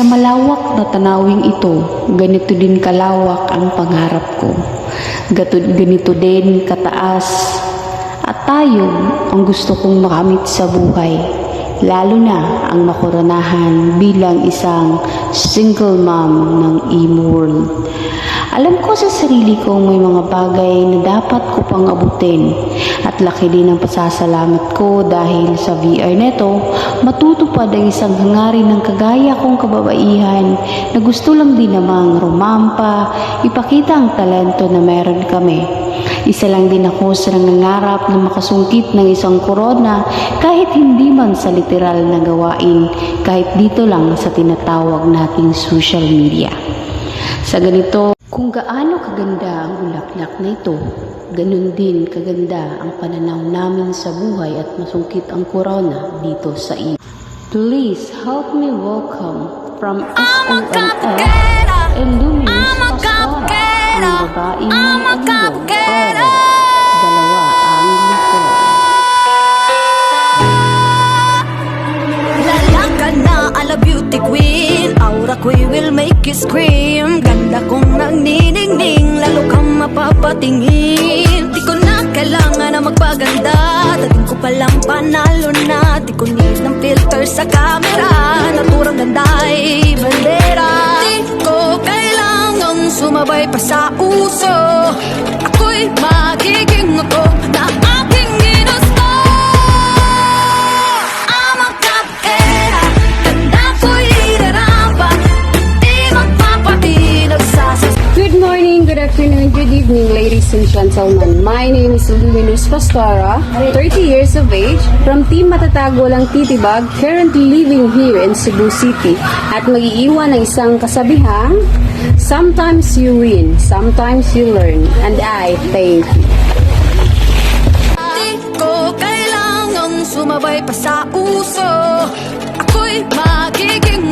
Sa malawak na tanawing ito, ganito din kalawak ang pangarap ko. Ganito din kataas at tayo ang gusto kong makamit sa buhay. Lalo na ang makoronahan bilang isang single mom ng e-world. Alam ko sa sarili kong may mga bagay na dapat ko pang abutin at laki din ang pasasalamat ko dahil sa VR neto, matutupad ang isang hangarin ng kagaya kong kababaihan na gusto lang din namang rumampa, ipakita ang talento na meron kami. Isa lang din ako sa nangangarap na makasungkit ng isang korona kahit hindi man sa literal na gawain, kahit dito lang sa tinatawag nating social media. Sa ganito, kung gaano kaganda ang bulaklak na ito, ganun din kaganda ang pananaw namin sa buhay at masungkit ang corona dito sa iyo. Please help me welcome from SONF and Luminous Pastora, ang babaeng may anggong pero dalawa ang likod. Lalakad na ala beauty queen, aura ko'y will make you scream. Ganda kong nagniningning, lalo kang mapapatingin. Di ko na kailangan na magpaganda, dating ko palang panalo na. Di ko need ng filter sa camera, naturang ganda ay bandera. Di ko kailangan sumabay pa sa uso, ako'y magiging ako na aking ginusto. I'm a kapera, ganda ko'y irarapa, di magpapatinag sa Good morning, good afternoon, good evening, ladies and gentlemen. My name is Luminous Pastora, 30 years of age, from Team Matatago lang Titibag, currently living here in Cebu City. At mag-iiwan ng isang kasabihang, sometimes you win, sometimes you learn, and I thank you. di ko kailangang sumabay pa sa uso, ako'y magiging